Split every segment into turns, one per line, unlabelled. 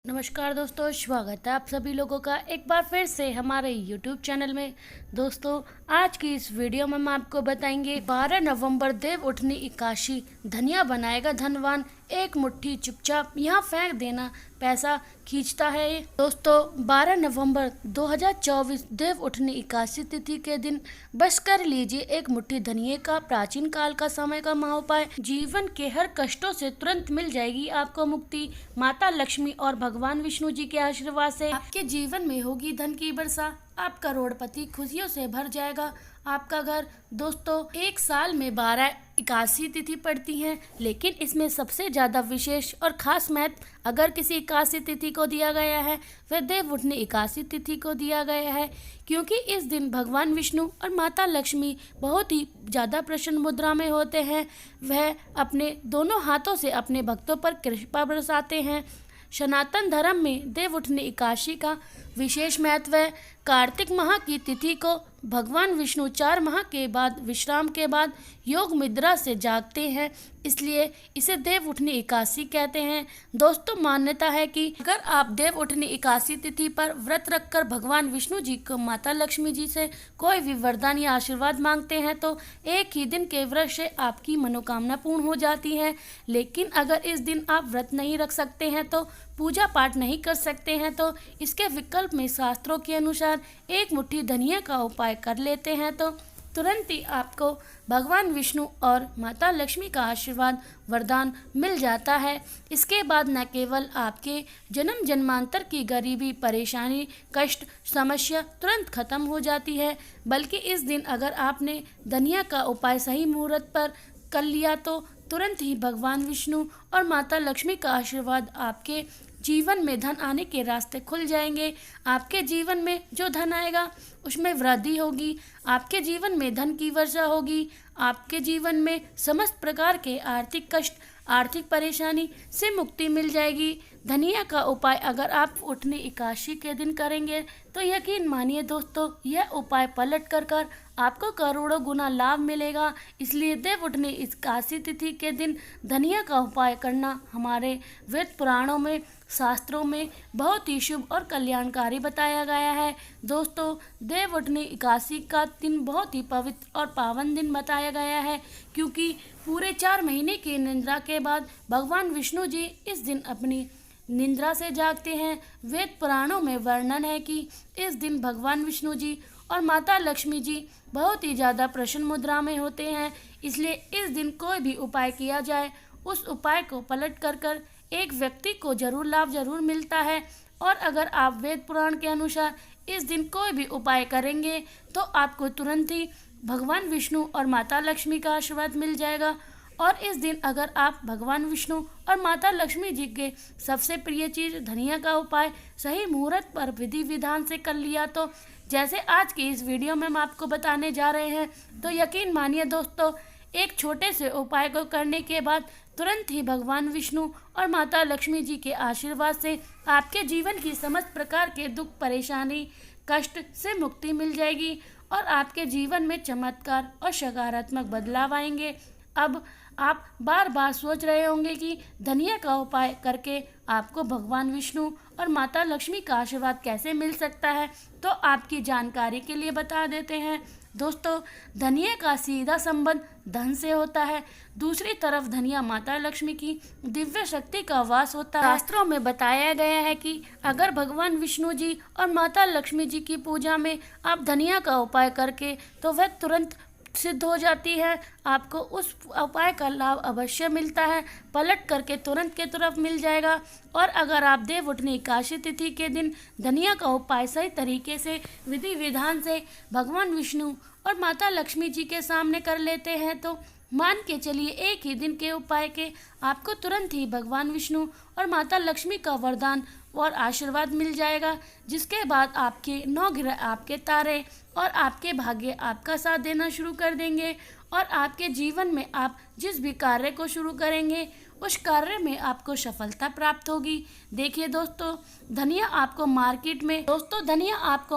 नमस्कार दोस्तों, स्वागत है आप सभी लोगों का एक बार फिर से हमारे YouTube चैनल में। दोस्तों, आज की इस वीडियो में हम आपको बताएंगे 12 नवंबर देव उठनी एकादशी, धनिया बनाएगा धनवान, एक मुट्ठी चुपचाप यहाँ फेंक देना, पैसा खींचता है ये। दोस्तों, 12 नवंबर 2024 देव उठनी एकादशी तिथि के दिन बस कर लीजिए एक मुट्ठी धनिये का। प्राचीन काल का समय का महाउपाय, जीवन के हर कष्टों से तुरंत मिल जाएगी आपको मुक्ति। माता लक्ष्मी और भगवान विष्णु जी के आशीर्वाद से आपके जीवन में होगी धन की वर्षा, आप करोड़पति खुशियों से भर जाएगा आपका घर। दोस्तों, एक साल में 12 एकादशी तिथि पड़ती हैं, लेकिन इसमें सबसे ज्यादा विशेष और खास महत्व अगर किसी एकादशी तिथि को दिया गया है वह देव उठनी एकादशी तिथि को दिया गया है, क्योंकि इस दिन भगवान विष्णु और माता लक्ष्मी बहुत ही ज्यादा प्रसन्न मुद्रा में होते हैं। वह अपने दोनों हाथों से अपने भक्तों पर कृपा बरसाते हैं। सनातन धर्म में देव उठनी एकादशी का विशेष महत्व है। कार्तिक माह की तिथि को भगवान विष्णु 4 माह के बाद विश्राम के बाद योग निद्रा से जागते हैं, इसलिए इसे देव उठनी एकादशी कहते हैं। दोस्तों, मान्यता है कि अगर आप देव उठनी एकादशी तिथि पर व्रत रखकर भगवान विष्णु जी को माता लक्ष्मी जी से कोई भी वरदान या आशीर्वाद मांगते हैं तो एक ही दिन के व्रत से आपकी मनोकामना पूर्ण हो जाती है। लेकिन अगर इस दिन आप व्रत नहीं रख सकते हैं, तो पूजा पाठ नहीं कर सकते हैं, तो इसके विकल्प में शास्त्रों के अनुसार एक मुट्ठी धनिया का उपाय कर लेते हैं तो तुरंत ही आपको भगवान विष्णु और माता लक्ष्मी का आशीर्वाद वरदान मिल जाता है। इसके बाद न केवल आपके जन्म जन्मांतर की गरीबी, परेशानी, कष्ट, समस्या तुरंत खत्म हो जाती है, बल्कि इस दिन अगर आपने धनिया का उपाय सही मुहूर्त पर कर लिया तो तुरंत ही भगवान विष्णु और माता लक्ष्मी का आशीर्वाद आपके जीवन में धन आने के रास्ते खुल जाएंगे। आपके जीवन में जो धन आएगा उसमें वृद्धि होगी, आपके जीवन में धन की वर्षा होगी, आपके जीवन में समस्त प्रकार के आर्थिक कष्ट, आर्थिक परेशानी से मुक्ति मिल जाएगी। धनिया का उपाय अगर आप उठनी एकादशी के दिन करेंगे तो यकीन मानिए दोस्तों, यह उपाय पलट कर आपको करोड़ों गुना लाभ मिलेगा। इसलिए देव उठनी एकादशी तिथि के दिन धनिया का उपाय करना हमारे वेद पुराणों में, शास्त्रों में बहुत ही शुभ और कल्याणकारी बताया गया है। दोस्तों, देव उठनी एकादशी का दिन बहुत ही पवित्र और पावन दिन बताया गया है, क्योंकि पूरे 4 महीने की निद्रा के बाद भगवान विष्णु जी इस दिन अपनी निद्रा से जागते हैं। वेद पुराणों में वर्णन है कि इस दिन भगवान विष्णु जी और माता लक्ष्मी जी बहुत ही ज़्यादा प्रसन्न मुद्रा में होते हैं, इसलिए इस दिन कोई भी उपाय किया जाए उस उपाय को पलट कर एक व्यक्ति को जरूर लाभ जरूर मिलता है। और अगर आप वेद पुराण के अनुसार इस दिन कोई भी उपाय करेंगे तो आपको तुरंत ही भगवान विष्णु और माता लक्ष्मी का आशीर्वाद मिल जाएगा। और इस दिन अगर आप भगवान विष्णु और माता लक्ष्मी जी के सबसे प्रिय चीज धनिया का उपाय सही मुहूर्त पर विधि विधान से कर लिया तो जैसे आज की इस वीडियो में हम आपको बताने जा रहे हैं, तो यकीन मानिए दोस्तों, एक छोटे से उपाय को करने के बाद तुरंत ही भगवान विष्णु और माता लक्ष्मी जी के आशीर्वाद से आपके जीवन की समस्त प्रकार के दुख, परेशानी, कष्ट से मुक्ति मिल जाएगी और आपके जीवन में चमत्कार और सकारात्मक बदलाव आएंगे। अब आप बार बार सोच रहे होंगे कि धनिया का उपाय करके आपको भगवान विष्णु और माता लक्ष्मी का आशीर्वाद कैसे मिल सकता है, तो आपकी जानकारी के लिए बता देते हैं। दोस्तों, धनिया का सीधा संबंध धन से होता है, दूसरी तरफ धनिया माता लक्ष्मी की दिव्य शक्ति का वास होता है। शास्त्रों में बताया गया है कि अगर भगवान विष्णु जी और माता लक्ष्मी जी की पूजा में आप धनिया का उपाय करके तो वह तुरंत सिद्ध हो जाती है, आपको उस उपाय का लाभ अवश्य मिलता है, पलट करके तुरंत के तुरंत मिल जाएगा। और अगर आप देव उठनी एकादशी तिथि के दिन धनिया का उपाय सही तरीके से विधि विधान से भगवान विष्णु और माता लक्ष्मी जी के सामने कर लेते हैं तो मान के चलिए एक ही दिन के उपाय के आपको तुरंत ही भगवान विष्णु और माता लक्ष्मी का वरदान और आशीर्वाद मिल जाएगा, जिसके बाद आपके 9 ग्रह, आपके तारे और आपके भाग्य आपका साथ देना शुरू कर देंगे और आपके जीवन में आप जिस भी कार्य को शुरू करेंगे उस कार्य में आपको सफलता प्राप्त होगी। देखिए दोस्तों, धनिया आपको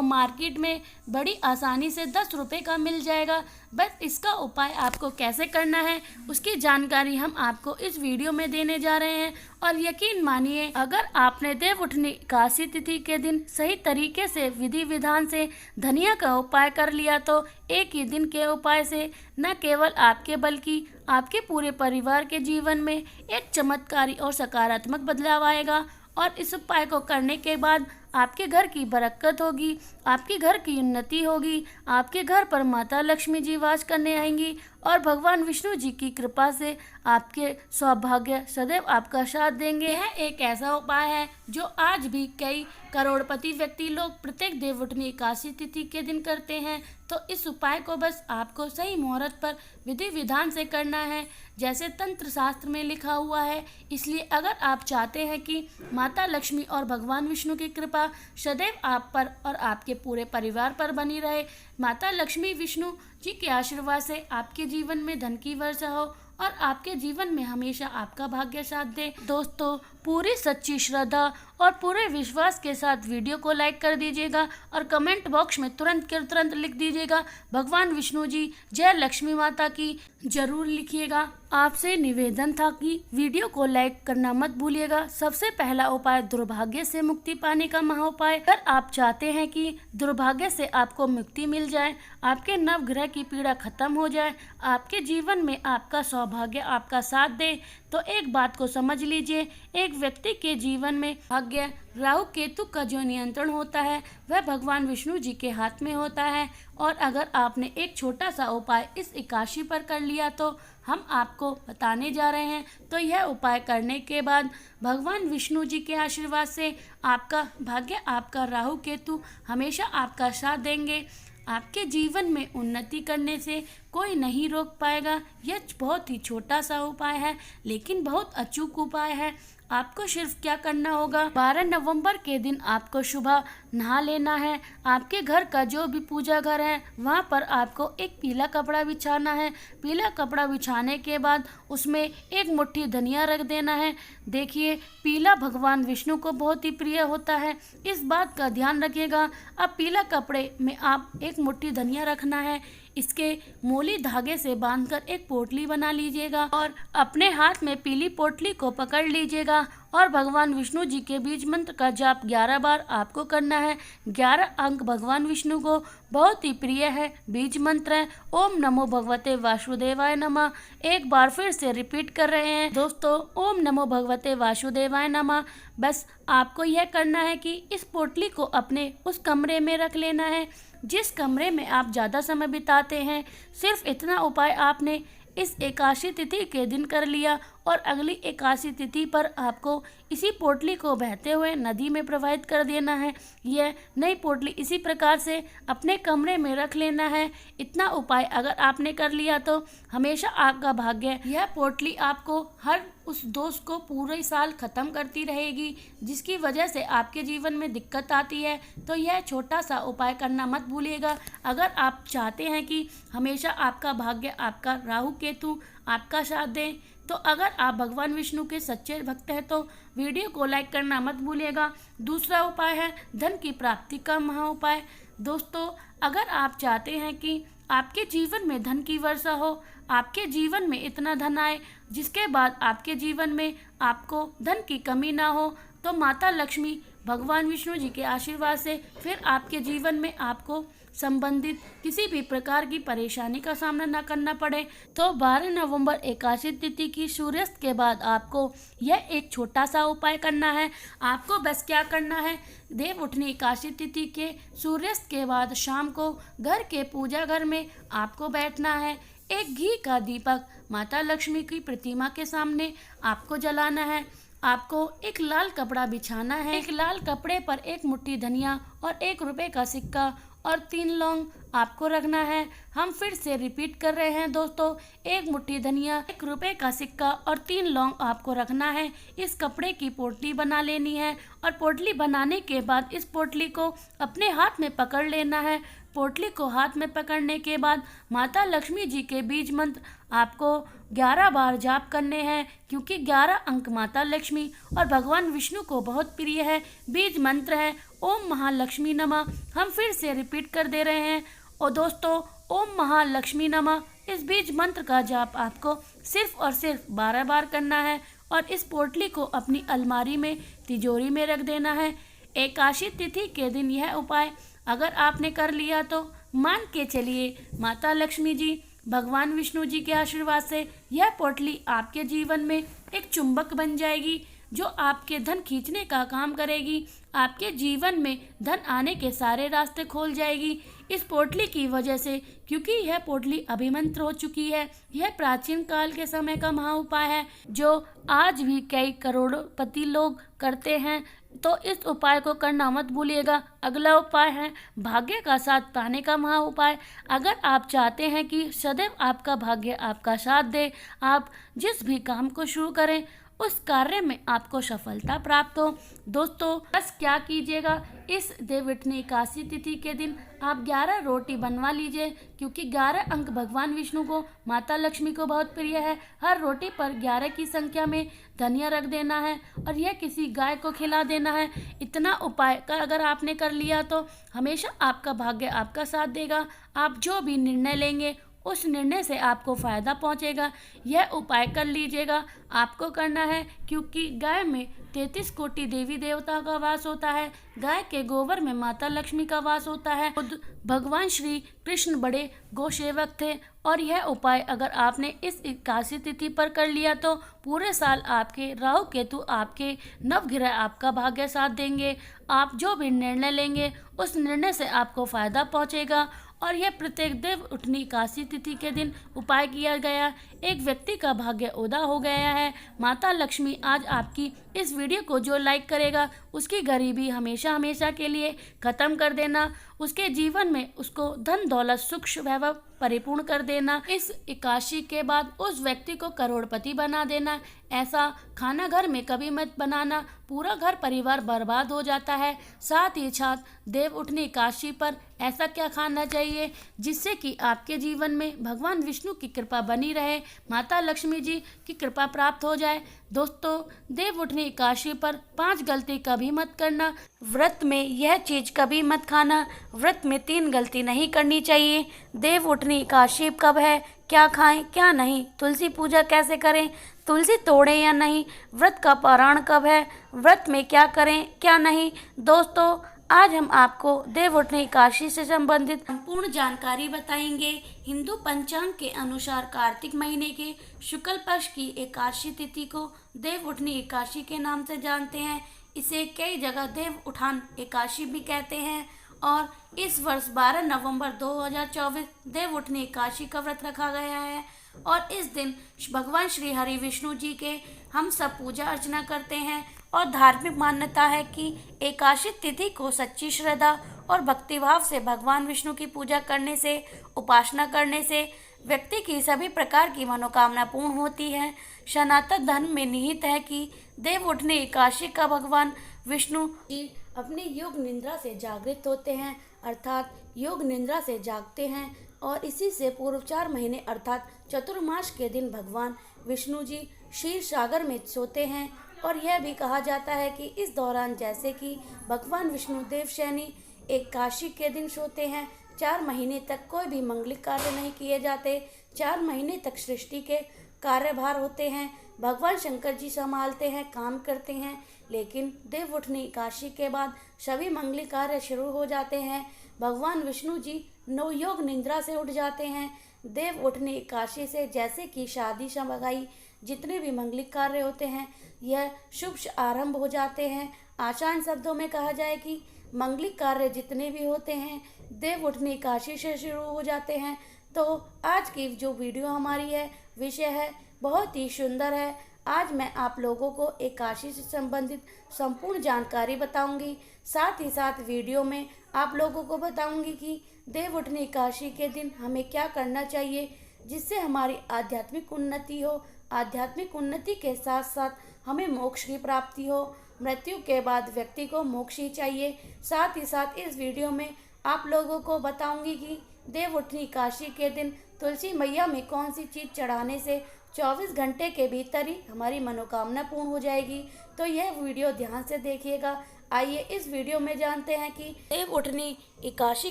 मार्केट में बड़ी आसानी से 10 रुपए का मिल जाएगा। बस इसका उपाय आपको कैसे करना है उसकी जानकारी हम आपको इस वीडियो में देने जा रहे हैं। और यकीन मानिए, अगर आपने देव उठनी एकादशी तिथि के दिन सही तरीके से विधि विधान से धनिया का उपाय कर लिया तो एक ही दिन के उपाय से न केवल आपके बल्कि आपके पूरे परिवार के जीवन में एक चमत्कारी और सकारात्मक बदलाव आएगा। और इस उपाय को करने के बाद आपके घर की बरकत होगी, आपके घर की उन्नति होगी, आपके घर पर माता लक्ष्मी जी वास करने आएंगी और भगवान विष्णु जी की कृपा से आपके सौभाग्य सदैव आपका साथ देंगे। यह एक ऐसा उपाय है जो आज भी कई करोड़पति व्यक्ति लोग प्रत्येक देवउठनी एकादशी तिथि के दिन करते हैं। तो इस उपाय को बस आपको सही मुहूर्त पर विधि विधान से करना है, जैसे तंत्र शास्त्र में लिखा हुआ है। इसलिए अगर आप चाहते हैं कि माता लक्ष्मी और भगवान विष्णु की कृपा सदैव आप पर और आपके पूरे परिवार पर बनी रहे, माता लक्ष्मी विष्णु जी के आशीर्वाद से आपके जीवन में धन की वर्षा हो और आपके जीवन में हमेशा आपका भाग्य साथ दे। दोस्तों, पूरी सच्ची श्रद्धा और पूरे विश्वास के साथ वीडियो को लाइक कर दीजिएगा और कमेंट बॉक्स में तुरंत के तुरंत लिख दीजिएगा भगवान विष्णु जी जय लक्ष्मी माता की, जरूर लिखिएगा। आपसे निवेदन था कि वीडियो को लाइक करना मत भूलिएगा। सबसे पहला उपाय दुर्भाग्य से मुक्ति पाने का महाउपाय। अगर आप चाहते हैं कि दुर्भाग्य से आपको मुक्ति मिल जाए, आपके नवग्रह की पीड़ा खत्म हो जाए, आपके जीवन में आपका सौभाग्य आपका साथ दे, तो एक बात को समझ लीजिए, एक व्यक्ति के जीवन में भाग्य राहु केतु का जो नियंत्रण होता है वह भगवान विष्णु जी के हाथ में होता है। और अगर आपने एक छोटा सा उपाय इस एकादशी पर कर लिया तो हम आपको बताने जा रहे हैं। तो यह उपाय करने के बाद भगवान विष्णु जी के आशीर्वाद से आपका भाग्य, आपका राहु केतु हमेशा आपका साथ देंगे। आपके जीवन में उन्नति करने से कोई नहीं रोक पाएगा। यह बहुत ही छोटा सा उपाय है लेकिन बहुत अचूक उपाय है। आपको सिर्फ क्या करना होगा, 12 नवंबर के दिन आपको सुबह नहा लेना है। आपके घर का जो भी पूजा घर है वहाँ पर आपको एक पीला कपड़ा बिछाना है। पीला कपड़ा बिछाने के बाद उसमें एक मुट्ठी धनिया रख देना है। देखिए, पीला भगवान विष्णु को बहुत ही प्रिय होता है, इस बात का ध्यान रखिएगा। अब पीला कपड़े में आप एक मुट्ठी धनिया रखना है, इसके मूली धागे से बांधकर एक पोटली बना लीजिएगा और अपने हाथ में पीली पोटली को पकड़ लीजिएगा और भगवान विष्णु जी के बीज मंत्र का जाप 11 बार आपको करना है। 11 अंक भगवान विष्णु को बहुत ही प्रिय है, बीज मंत्र है ओम नमो भगवते वासुदेवाय नमः। एक बार फिर से रिपीट कर रहे हैं दोस्तों, ओम नमो भगवते वासुदेवाय नमः। बस आपको यह करना है कि इस पोटली को अपने उस कमरे में रख लेना है जिस कमरे में आप ज़्यादा समय बिताते हैं। सिर्फ इतना उपाय आपने इस एकादशी तिथि के दिन कर लिया और अगली एकादशी तिथि पर आपको इसी पोटली को बहते हुए नदी में प्रवाहित कर देना है। यह नई पोटली इसी प्रकार से अपने कमरे में रख लेना है। इतना उपाय अगर आपने कर लिया तो हमेशा आपका भाग्य, यह पोटली आपको हर उस दोष को पूरे साल खत्म करती रहेगी जिसकी वजह से आपके जीवन में दिक्कत आती है। तो यह छोटा सा उपाय करना मत भूलिएगा। अगर आप चाहते हैं कि हमेशा आपका भाग्य, आपका राहु केतु आपका साथ दें, तो अगर आप भगवान विष्णु के सच्चे भक्त हैं तो वीडियो को लाइक करना मत भूलिएगा। दूसरा उपाय है धन की प्राप्ति का महाउपाय। दोस्तों, अगर आप चाहते हैं कि आपके जीवन में धन की वर्षा हो, आपके जीवन में इतना धन आए जिसके बाद आपके जीवन में आपको धन की कमी ना हो, तो माता लक्ष्मी भगवान विष्णु जी के आशीर्वाद से फिर आपके जीवन में आपको संबंधित किसी भी प्रकार की परेशानी का सामना न करना पड़े। तो 12 नवंबर एकादशी तिथि की सूर्यास्त के बाद आपको यह एक छोटा सा उपाय करना है। आपको बस क्या करना है, देव उठनी एकादशी तिथि के सूर्यास्त के बाद शाम को घर के पूजा घर में आपको बैठना है। एक घी का दीपक माता लक्ष्मी की प्रतिमा के सामने आपको जलाना है। आपको एक लाल कपड़ा बिछाना है। एक लाल कपड़े पर एक मुट्ठी धनिया और 1 रुपए का सिक्का और 3 लौंग आपको रखना है। हम फिर से रिपीट कर रहे हैं दोस्तों, 1 मुट्ठी धनिया, 1 रुपए का सिक्का और 3 लौंग आपको रखना है। इस कपड़े की पोटली बना लेनी है और पोटली बनाने के बाद इस पोटली को अपने हाथ में पकड़ लेना है। पोटली को हाथ में पकड़ने के बाद माता लक्ष्मी जी के बीज मंत्र आपको 11 बार जाप करने हैं, क्योंकि 11 अंक माता लक्ष्मी और भगवान विष्णु को बहुत प्रिय है। बीज मंत्र है ओम महालक्ष्मी नमः। हम फिर से रिपीट कर दे रहे हैं, और दोस्तों, ओम महालक्ष्मी नमः इस बीज मंत्र का जाप आपको सिर्फ और सिर्फ 12 बार करना है और इस पोटली को अपनी अलमारी में, तिजोरी में रख देना है। एकादशी तिथि के दिन यह उपाय अगर आपने कर लिया तो मान के चलिए माता लक्ष्मी जी, भगवान विष्णु जी के आशीर्वाद से यह पोटली आपके जीवन में एक चुंबक बन जाएगी जो आपके धन खींचने का काम करेगी। आपके जीवन में धन आने के सारे रास्ते खोल जाएगी इस पोटली की वजह से, क्योंकि यह पोटली अभिमंत्र हो चुकी है। यह प्राचीन काल के समय का महा उपाय है जो आज भी कई करोड़पति लोग करते हैं, तो इस उपाय को करना मत भूलिएगा। अगला उपाय है भाग्य का साथ पाने का महा उपाय। अगर आप चाहते हैं कि सदैव आपका भाग्य आपका साथ दे, आप जिस भी काम को शुरू करें उस कार्य में आपको सफलता प्राप्त हो, दोस्तों बस क्या कीजिएगा, इस देवउठनी एकादशी तिथि के दिन आप 11 रोटी बनवा लीजिए, क्योंकि 11 अंक भगवान विष्णु को, माता लक्ष्मी को बहुत प्रिय है। हर रोटी पर 11 की संख्या में धनिया रख देना है और यह किसी गाय को खिला देना है। इतना उपाय का अगर आपने कर लिया तो हमेशा आपका भाग्य आपका साथ देगा। आप जो भी निर्णय लेंगे उस निर्णय से आपको फायदा पहुंचेगा। यह उपाय कर लीजिएगा, आपको करना है, क्योंकि गाय में 33 कोटि देवी देवता का वास होता है। गाय के गोबर में माता लक्ष्मी का वास होता है। खुद भगवान श्री कृष्ण बड़े गौसेवक थे और यह उपाय अगर आपने इस एकादशी तिथि पर कर लिया तो पूरे साल आपके राहु केतु, आपके नवग्रह आपका भाग्य साथ देंगे। आप जो भी निर्णय लेंगे उस निर्णय से आपको फायदा पहुंचेगा। और यह प्रत्येक देवउठनी एकादशी तिथि के दिन उपाय किया गया, एक व्यक्ति का भाग्य उदा हो गया है। माता लक्ष्मी आज आपकी इस वीडियो को जो लाइक करेगा उसकी गरीबी हमेशा हमेशा के लिए खत्म कर देना, उसके जीवन में उसको धन दौलत सुख वैभव परिपूर्ण कर देना। इस एकादशी के बाद उस व्यक्ति को करोड़पति बना देना। ऐसा खाना घर में कभी मत बनाना, पूरा घर परिवार बर्बाद हो जाता है। साथ ही साथ देवउठनी एकादशी पर ऐसा क्या खाना चाहिए जिससे कि आपके जीवन में भगवान विष्णु की कृपा बनी रहे, माता लक्ष्मी जी की कृपा प्राप्त हो जाए। दोस्तों, देवउठनी एकादशी पर 5 गलती कभी मत करना। व्रत में यह चीज कभी मत खाना। व्रत में 3 गलती नहीं करनी चाहिए। देवउठनी एकादशी कब है, क्या खाएं क्या नहीं, तुलसी पूजा कैसे करें, तुलसी तोड़ें या नहीं, व्रत का पारण कब है, व्रत में क्या करें क्या नहीं। दोस्तों, आज हम आपको देवउठनी एकादशी से संबंधित संपूर्ण जानकारी बताएंगे। हिंदू पंचांग के अनुसार कार्तिक महीने के शुक्ल पक्ष की एकादशी तिथि को देवउठनी एकादशी के नाम से जानते हैं। इसे कई जगह देव उठान एकादशी भी कहते हैं और इस वर्ष 12 नवंबर 2024 देवउठनी एकादशी का व्रत रखा गया है और इस दिन भगवान श्री हरि विष्णु जी के हम सब पूजा अर्चना करते हैं। और धार्मिक मान्यता है कि एकादशी तिथि को सच्ची श्रद्धा और भक्तिभाव से भगवान विष्णु की पूजा करने से, उपासना करने से व्यक्ति की सभी प्रकार की मनोकामना पूर्ण होती है। सनातन धर्म में निहित है कि देवउठनी एकादशी का भगवान विष्णु जी अपनी योग निद्रा से जागृत होते हैं, अर्थात योग निद्रा से जागते हैं और इसी से पूर्व 4 महीने अर्थात चतुर्मास के दिन भगवान विष्णु जी क्षीर सागर में सोते हैं। और यह भी कहा जाता है कि इस दौरान जैसे कि भगवान विष्णु देवशयनी एकादशी के दिन सोते हैं, 4 महीने तक कोई भी मंगलिक कार्य नहीं किए जाते। 4 महीने तक सृष्टि के कार्यभार होते हैं, भगवान शंकर जी संभालते हैं, काम करते हैं। लेकिन देवउठनी एकादशी के बाद सभी मंगलिक कार्य शुरू हो जाते हैं। भगवान विष्णु जी नौ योग निद्रा से उठ जाते हैं। देवउठनी एकादशी से जैसे कि शादी समाई जितने भी मंगलिक कार्य होते हैं यह शुभ आरंभ हो जाते हैं। आसान शब्दों में कहा जाए कि मंगलिक कार्य जितने भी होते हैं देवउठनी एकादशी से शुरू हो जाते हैं। तो आज की जो वीडियो हमारी है विषय है बहुत ही सुंदर है। आज मैं आप लोगों को एकादशी से संबंधित संपूर्ण जानकारी बताऊंगी। साथ ही साथ वीडियो में आप लोगों को बताऊंगी कि देवउठनी एकादशी के दिन हमें क्या करना चाहिए जिससे हमारी आध्यात्मिक उन्नति हो। आध्यात्मिक उन्नति के साथ साथ हमें मोक्ष की प्राप्ति हो। मृत्यु के बाद व्यक्ति को मोक्ष ही चाहिए। साथ ही साथ इस वीडियो में आप लोगों को बताऊंगी कि देवउठनी एकादशी के दिन तुलसी मैया में कौन सी चीज़ चढ़ाने से 24 घंटे के भीतर ही हमारी मनोकामना पूर्ण हो जाएगी। तो यह वीडियो ध्यान से देखिएगा। आइए इस वीडियो में जानते हैं कि देव उठनी एकादशी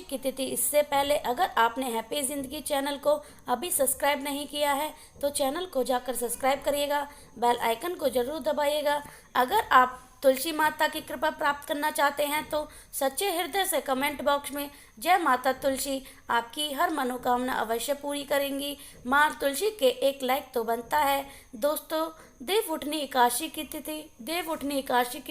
की तिथि। इससे पहले अगर आपने हैप्पी ज़िंदगी चैनल को अभी सब्सक्राइब नहीं किया है तो चैनल को जाकर सब्सक्राइब करिएगा, बेल आइकन को ज़रूर दबाइएगा। अगर आप तुलसी माता की कृपा प्राप्त करना चाहते हैं तो सच्चे हृदय से कमेंट बॉक्स में जय माता तुलसी आपकी हर मनोकामना अवश्य पूरी करेंगी। माँ तुलसी के एक लाइक तो बनता है। दोस्तों, देव उठनी एकादशी की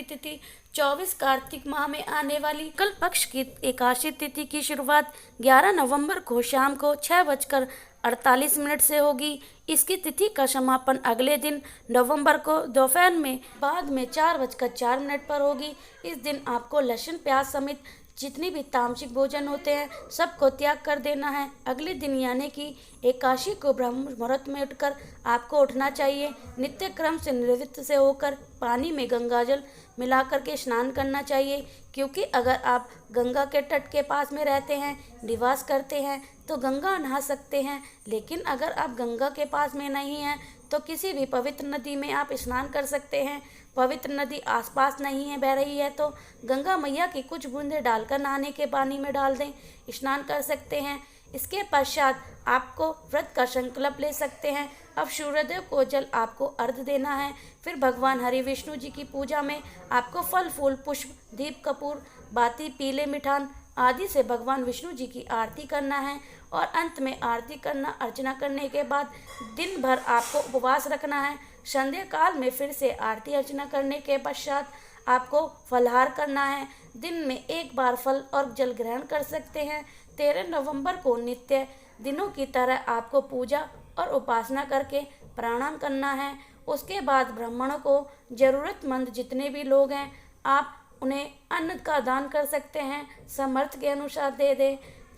तिथि 24 कार्तिक माह में आने वाली कल पक्ष की एकादशी तिथि की शुरुआत 11 नवंबर को शाम को 6:48 से होगी। इसकी तिथि का समापन अगले दिन नवंबर को दोपहर में बाद में 4:04 पर होगी। इस दिन आपको लहसुन प्याज समेत जितनी भी तामसिक भोजन होते हैं सबको त्याग कर देना है। अगले दिन यानी कि एकादशी को ब्रह्म मुहूर्त में उठकर आपको उठना चाहिए। नित्य क्रम से निवृत्त से होकर पानी में गंगाजल मिलाकर के स्नान करना चाहिए, क्योंकि अगर आप गंगा के तट के पास में रहते हैं, निवास करते हैं तो गंगा नहा सकते हैं, लेकिन अगर आप गंगा के पास में नहीं हैं तो किसी भी पवित्र नदी में आप स्नान कर सकते हैं। पवित्र नदी आसपास नहीं है, बह रही है तो गंगा मैया की कुछ बूंदें डालकर नहाने के पानी में डाल दें, स्नान कर सकते हैं। इसके पश्चात आपको व्रत का संकल्प ले सकते हैं। अब सूर्यदेव को जल आपको अर्घ देना है। फिर भगवान हरि विष्णु जी की पूजा में आपको फल फूल पुष्प दीप कपूर बाती पीले मिठान आदि से भगवान विष्णु जी की आरती करना है और अंत में आरती करना अर्चना करने के बाद दिन भर आपको उपवास रखना है। संध्या काल में फिर से आरती अर्चना करने के पश्चात आपको फलाहार करना है। दिन में एक बार फल और जल ग्रहण कर सकते हैं। 13 नवंबर को नित्य दिनों की तरह आपको पूजा और उपासना करके प्रणाम करना है। उसके बाद ब्राह्मणों को ज़रूरतमंद जितने भी लोग हैं आप उन्हें अन्न का दान कर सकते हैं, सामर्थ्य के अनुसार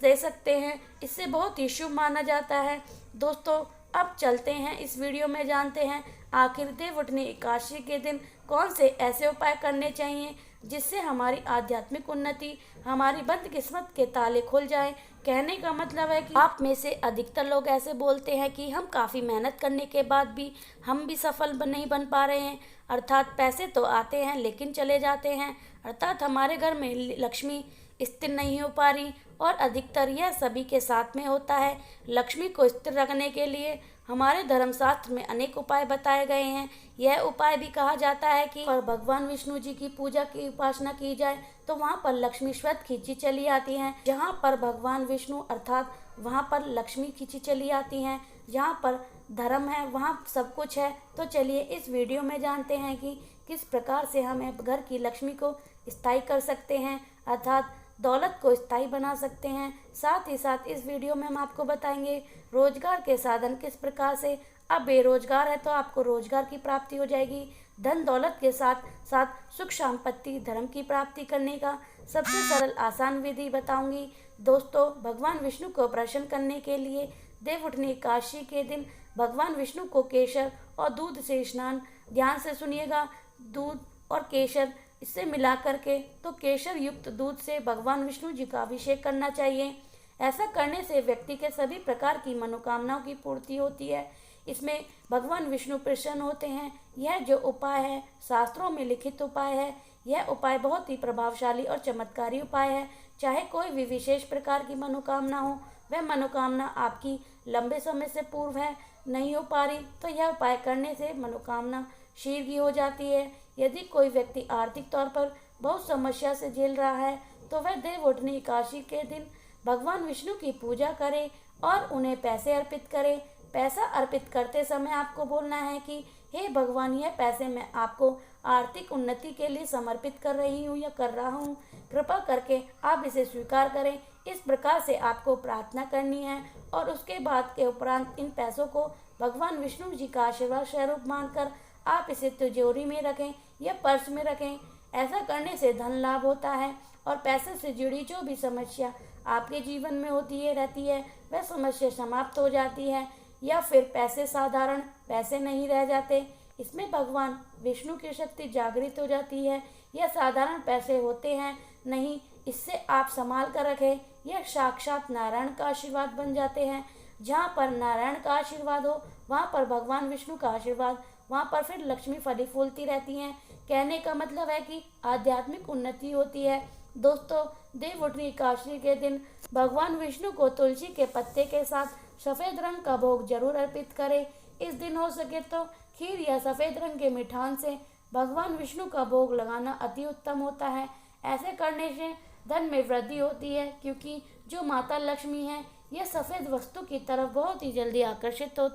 दे सकते हैं। इससे बहुत ही शुभ माना जाता है। दोस्तों, अब चलते हैं इस वीडियो में जानते हैं आखिर देव उठनी एकादशी के दिन कौन से ऐसे उपाय करने चाहिए जिससे हमारी आध्यात्मिक उन्नति, हमारी बंद किस्मत के ताले खुल जाए। कहने का मतलब है कि आप में से अधिकतर लोग ऐसे बोलते हैं कि हम काफ़ी मेहनत करने के बाद भी हम भी सफल नहीं बन पा रहे हैं, अर्थात पैसे तो आते हैं लेकिन चले जाते हैं, अर्थात हमारे घर में लक्ष्मी स्थिर नहीं हो पा रही। और अधिकतर यह सभी के साथ में होता है। लक्ष्मी को स्थिर रखने के लिए हमारे धर्मशास्त्र में अनेक उपाय बताए गए हैं। यह उपाय भी कहा जाता है कि पर भगवान विष्णु जी की पूजा की उपासना की जाए तो वहाँ पर लक्ष्मी स्वतः खींची चली आती हैं। जहाँ पर भगवान विष्णु अर्थात वहाँ पर लक्ष्मी खींची चली आती हैं। जहाँ पर धर्म है वहाँ सब कुछ है। तो चलिए इस वीडियो में जानते हैं कि किस प्रकार से हम घर की लक्ष्मी को स्थायी कर सकते हैं, अर्थात दौलत को स्थायी बना सकते हैं। साथ ही साथ इस वीडियो में हम आपको बताएंगे रोजगार के साधन किस प्रकार से। आप बेरोजगार है तो आपको रोजगार की प्राप्ति हो जाएगी। धन दौलत के साथ साथ सुख संपत्ति धर्म की प्राप्ति करने का सबसे सरल आसान विधि बताऊंगी। दोस्तों, भगवान विष्णु को प्रसन्न करने के लिए देव उठनी एकादशी के दिन भगवान विष्णु को केसर और दूध से स्नान, ध्यान से सुनिएगा, दूध और केसर इससे मिला करके तो केसर युक्त दूध से भगवान विष्णु जी का अभिषेक करना चाहिए। ऐसा करने से व्यक्ति के सभी प्रकार की मनोकामनाओं की पूर्ति होती है। इसमें भगवान विष्णु प्रसन्न होते हैं। यह जो उपाय है शास्त्रों में लिखित उपाय है। यह उपाय बहुत ही प्रभावशाली और चमत्कारी उपाय है। चाहे कोई भी विशेष प्रकार की मनोकामना हो, वह मनोकामना आपकी लंबे समय से पूर्व है नहीं हो पा रही तो यह उपाय करने से मनोकामना शीघ्र ही हो जाती है। यदि कोई व्यक्ति आर्थिक तौर पर बहुत समस्या से झेल रहा है तो वह देव उठनी एकादशी के दिन भगवान विष्णु की पूजा करे और उन्हें पैसे अर्पित करे। पैसा अर्पित करते समय आपको बोलना है कि हे भगवान, यह पैसे मैं आपको आर्थिक उन्नति के लिए समर्पित कर रही हूँ या कर रहा हूँ, कृपा करके आप इसे स्वीकार करें। इस प्रकार से आपको प्रार्थना करनी है और उसके बाद के उपरांत इन पैसों को भगवान विष्णु जी का आशीर्वाद स्वरूप मानकर आप इसे तिजोरी में रखें या पर्स में रखें। ऐसा करने से धन लाभ होता है और पैसे से जुड़ी जो भी समस्या आपके जीवन में होती है रहती है वह समस्या समाप्त हो जाती है, या फिर पैसे साधारण पैसे नहीं रह जाते। इसमें भगवान विष्णु की शक्ति जागृत हो जाती है। यह साधारण पैसे होते हैं नहीं, इससे आप संभाल कर रखें। यह साक्षात नारायण का आशीर्वाद बन जाते हैं। जहाँ पर नारायण का आशीर्वाद हो वहाँ पर भगवान विष्णु का आशीर्वाद वहाँ पर फिर लक्ष्मी फली फूलती रहती हैं। कहने का मतलब है कि आध्यात्मिक उन्नति होती है। दोस्तों, देव उठनी एकादशी के दिन भगवान विष्णु को तुलसी के पत्ते के साथ सफ़ेद रंग का भोग जरूर अर्पित करें। इस दिन हो सके तो खीर या सफ़ेद रंग के मिठान से भगवान विष्णु का भोग लगाना अति उत्तम होता है। ऐसे करने से धन में वृद्धि होती है, क्योंकि जो माता लक्ष्मी है यह सफ़ेद वस्तु की तरफ बहुत ही जल्दी आकर्षित होती है।